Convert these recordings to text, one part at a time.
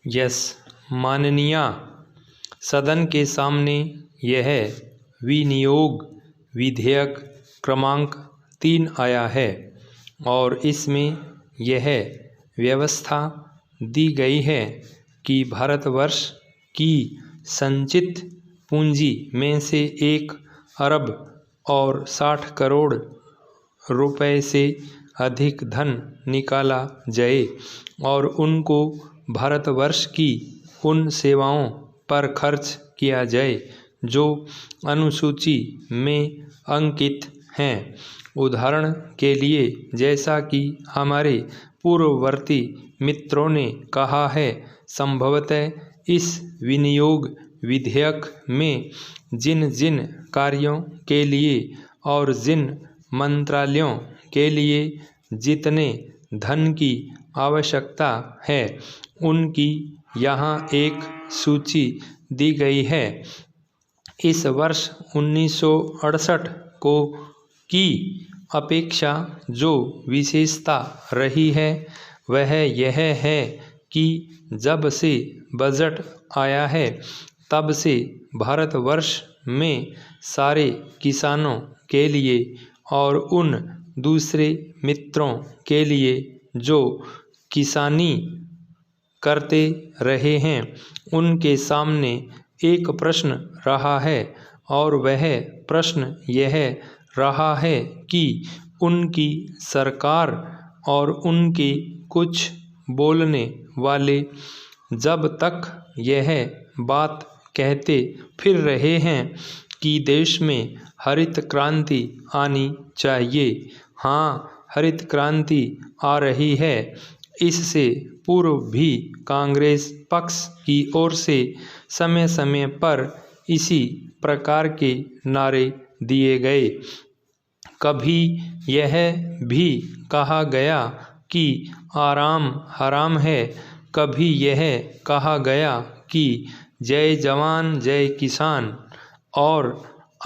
Yes माननीय सदन के सामने यह विनियोग विधेयक क्रमांक 3 आया है और इसमें यह व्यवस्था दी गई है कि भारतवर्ष की संचित पूंजी में से 1 अरब और 60 करोड़ रुपए से अधिक धन निकाला जाए और उनको भारतवर्ष की उन सेवाओं पर खर्च किया जाए जो अनुसूची में अंकित हैं। उदाहरण के लिए जैसा कि हमारे पूर्ववर्ती मित्रों ने कहा है, संभवतः इस विनियोग विधेयक में जिन जिन कार्यों के लिए और जिन मंत्रालयों के लिए जितने धन की आवश्यकता है उनकी यहाँ एक सूची दी गई है। इस वर्ष 1968 को की अपेक्षा जो विशेषता रही है वह यह है कि जब से बजट आया है तब से भारतवर्ष में सारे किसानों के लिए और उन दूसरे मित्रों के लिए जो किसानी करते रहे हैं उनके सामने एक प्रश्न रहा है और वह प्रश्न यह रहा है कि उनकी सरकार और उनके कुछ बोलने वाले जब तक यह बात कहते फिर रहे हैं कि देश में हरित क्रांति आनी चाहिए। हाँ, हरित क्रांति आ रही है। इससे पूर्व भी कांग्रेस पक्ष की ओर से समय समय पर इसी प्रकार के नारे दिए गए। कभी यह भी कहा गया कि आराम हराम है, कभी यह कहा गया कि जय जवान जय किसान और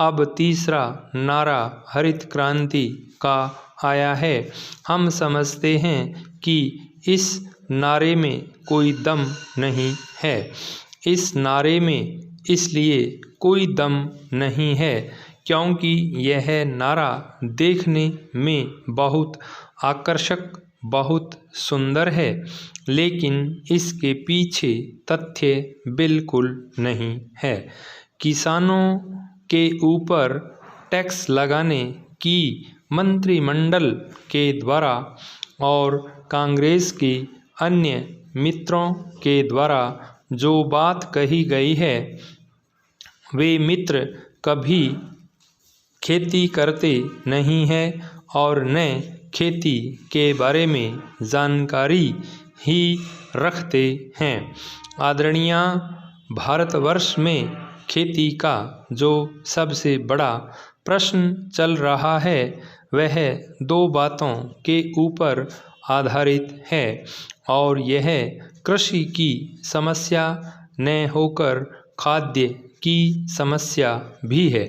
अब तीसरा नारा हरित क्रांति का आया है। हम समझते हैं कि इस नारे में कोई दम नहीं है। इस नारे में इसलिए कोई दम नहीं है क्योंकि यह नारा देखने में बहुत आकर्षक, बहुत सुंदर है, लेकिन इसके पीछे तथ्य बिल्कुल नहीं है। किसानों के ऊपर टैक्स लगाने की मंत्रिमंडल के द्वारा और कांग्रेस के अन्य मित्रों के द्वारा जो बात कही गई है, वे मित्र कभी खेती करते नहीं हैं और न खेती के बारे में जानकारी ही रखते हैं। आदरणीय, भारतवर्ष में खेती का जो सबसे बड़ा प्रश्न चल रहा है वह 2 बातों के ऊपर आधारित है और यह कृषि की समस्या न होकर खाद्य की समस्या भी है।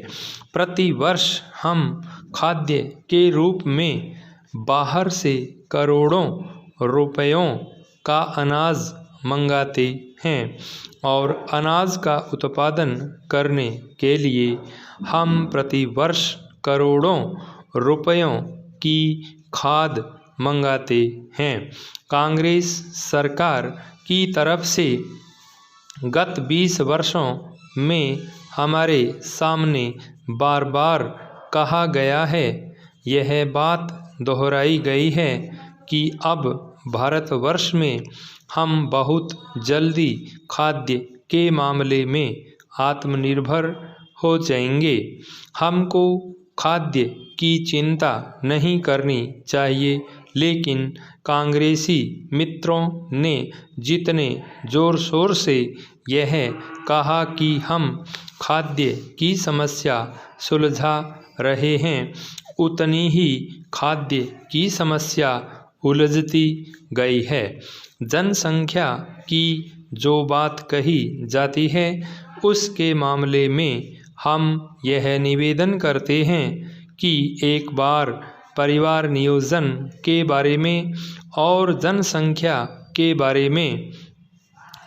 प्रति वर्ष हम खाद्य के रूप में बाहर से करोड़ों रुपयों का अनाज मंगाते हैं और अनाज का उत्पादन करने के लिए हम प्रति वर्ष करोड़ों रुपयों की खाद मंगाते हैं। कांग्रेस सरकार की तरफ से गत 20 वर्षों में हमारे सामने बार बार कहा गया है, यह बात दोहराई गई है कि अब भारतवर्ष में हम बहुत जल्दी खाद्य के मामले में आत्मनिर्भर हो जाएंगे। हमको खाद्य की चिंता नहीं करनी चाहिए, लेकिन कांग्रेसी मित्रों ने जितने जोर शोर से यह कहा कि हम खाद्य की समस्या सुलझा रहे हैं, उतनी ही खाद्य की समस्या उलझती गई है। जनसंख्या की जो बात कही जाती है उसके मामले में हम यह निवेदन करते हैं कि एक बार परिवार नियोजन के बारे में और जनसंख्या के बारे में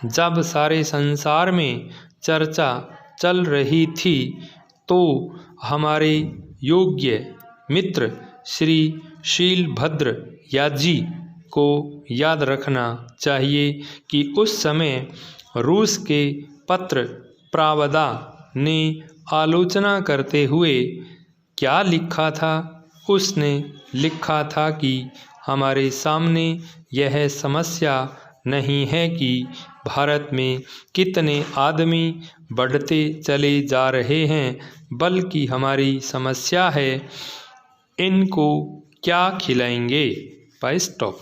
जब सारे संसार में चर्चा चल रही थी तो हमारे योग्य मित्र श्री शीलभद्र याजी को याद रखना चाहिए कि उस समय रूस के पत्र प्रावदा ने आलोचना करते हुए क्या लिखा था। उसने लिखा था कि हमारे सामने यह समस्या नहीं है कि भारत में कितने आदमी बढ़ते चले जा रहे हैं, बल्कि हमारी समस्या है इनको क्या खिलाएंगे। स्टॉप।